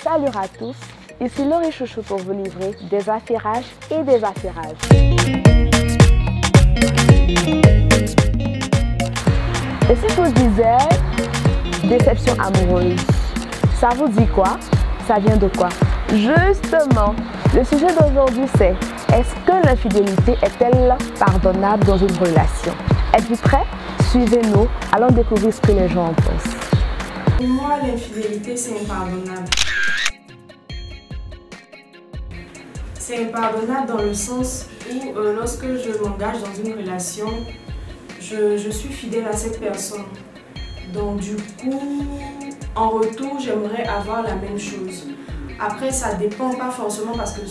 Salut à tous, ici Laurie Chouchou pour vous livrer des affairages et des affairages. Et si je vous disais déception amoureuse, ça vous dit quoi? Ça vient de quoi? Justement, le sujet d'aujourd'hui c'est: est-ce que l'infidélité est-elle pardonnable dans une relation? Êtes-vous prêts? Suivez-nous, allons découvrir ce que les gens en pensent. Pour moi, l'infidélité, c'est impardonnable. C'est impardonnable dans le sens où lorsque je m'engage dans une relation, je suis fidèle à cette personne. Donc du coup, en retour, j'aimerais avoir la même chose. Après, ça dépend pas forcément parce que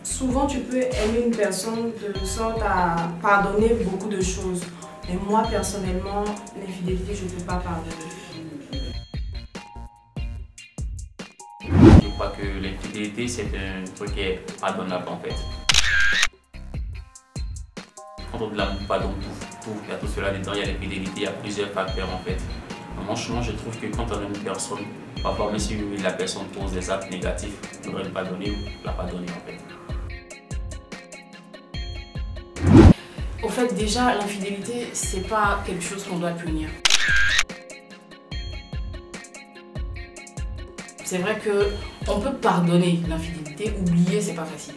souvent tu peux aimer une personne de sorte à pardonner beaucoup de choses. Mais moi, personnellement, l'infidélité, je ne peux pas pardonner. Je crois que l'infidélité, c'est un truc qui est pardonnable en fait. Quand on dit l'amour pardonne tout, il y a tout cela dedans, il y a l'infidélité, il y a plusieurs facteurs en fait. Franchement, je trouve que quand on aime une personne, parfois même si la personne pose des actes négatifs, on devrait le pardonner ou la pardonner en fait. Au fait, déjà, l'infidélité, c'est pas quelque chose qu'on doit punir. C'est vrai qu'on peut pardonner l'infidélité, oublier, c'est pas facile.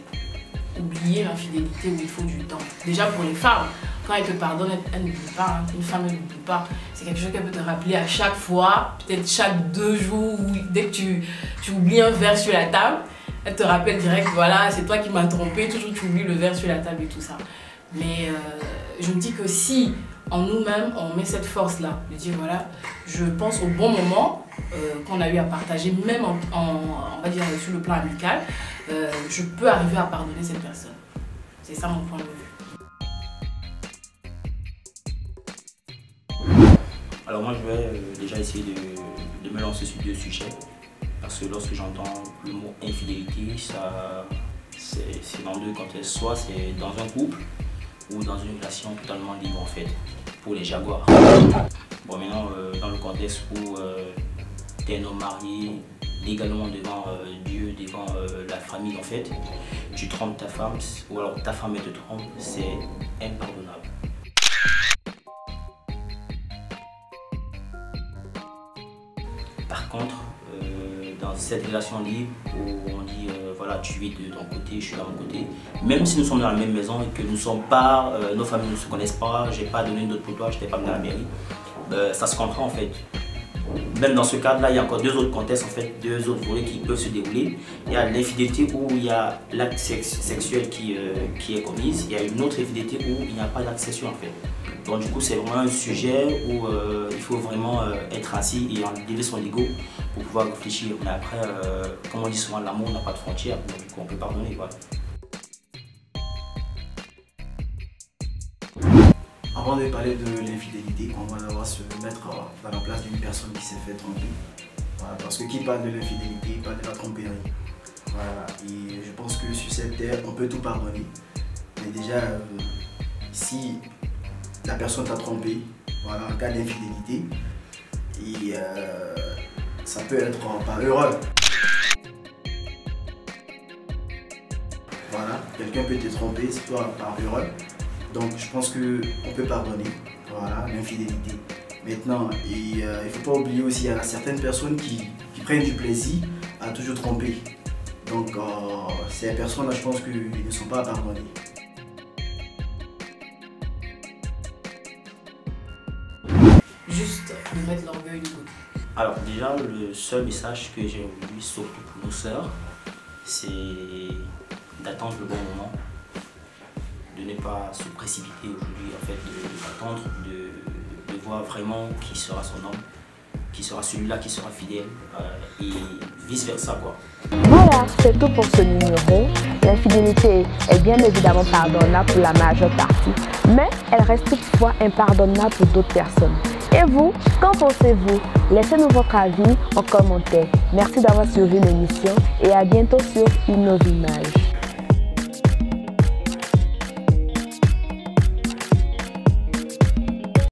Oublier l'infidélité où il faut du temps. Déjà pour les femmes, quand elles te pardonnent, elles n'oublient pas. Une femme ne l'oublie pas. C'est quelque chose qu'elle peut te rappeler à chaque fois, peut-être chaque 2 jours, ou dès que tu oublies un verre sur la table, elle te rappelle direct, voilà, c'est toi qui m'as trompé, toujours tu oublies le verre sur la table et tout ça. Mais je me dis que si en nous-mêmes on met cette force-là, de dire voilà, je pense au bon moment qu'on a eu à partager, même on va dire sur le plan amical, je peux arriver à pardonner cette personne. C'est ça mon point de vue. Alors moi je vais déjà essayer de me lancer sur 2 sujets. Parce que lorsque j'entends le mot infidélité, c'est dans 2 contextes. Soit c'est dans un couple ou dans une relation totalement libre en fait, pour les jaguars. Bon maintenant, dans le contexte où tu es un homme marié, légalement devant Dieu, devant la famille en fait, tu trompes ta femme, ou alors ta femme te trompe, c'est impardonnable. Par contre, dans cette relation libre où on dit voilà, tu es de ton côté, je suis de mon côté, même si nous sommes dans la même maison et que nous sommes pas, nos familles ne se connaissent pas, j'ai pas donné une note pour toi, je t'ai pas amené à la mairie, ça se comprend en fait. Même dans ce cadre-là, il y a encore 2 autres contextes, en fait, 2 autres volets qui peuvent se dérouler. Il y a l'infidélité où il y a l'acte sexuel qui est commis. Il y a une autre infidélité où il n'y a pas d'acte sexuel en fait. Donc du coup, c'est vraiment un sujet où il faut vraiment être assis et enlever son ego pour pouvoir réfléchir. Mais après, comme on dit souvent, l'amour n'a pas de frontières, donc du coup, on peut pardonner. Voilà. Avant de parler de l'infidélité, on va devoir se mettre dans la place d'une personne qui s'est fait tromper. Voilà, parce que qui parle de l'infidélité, parle de la tromperie. Voilà, et je pense que sur cette terre, on peut tout pardonner. Mais déjà, si la personne t'a trompé, voilà, en cas d'infidélité, et ça peut être par erreur. Voilà, quelqu'un peut te tromper, c'est toi par erreur. Donc je pense qu'on peut pardonner, voilà, l'infidélité. Maintenant, il ne faut pas oublier aussi, il y a certaines personnes qui prennent du plaisir à toujours tromper. Donc ces personnes-là, je pense qu'ils ne sont pas à pardonner. Juste de mettre l'orgueil de côté. Alors déjà, le seul message que j'ai aujourd'hui, surtout pour nos sœurs, c'est d'attendre le bon moment. De ne pas se précipiter aujourd'hui, en fait, d'attendre, de voir vraiment qui sera son homme, qui sera celui-là qui sera fidèle et vice versa quoi. Voilà, c'est tout pour ce numéro. L'infidélité est bien évidemment pardonnable pour la majeure partie, mais elle reste toutefois impardonnable pour d'autres personnes. Et vous, qu'en pensez-vous? Laissez-nous votre avis en commentaire. Merci d'avoir suivi l'émission et à bientôt sur Une Nouvelle Image.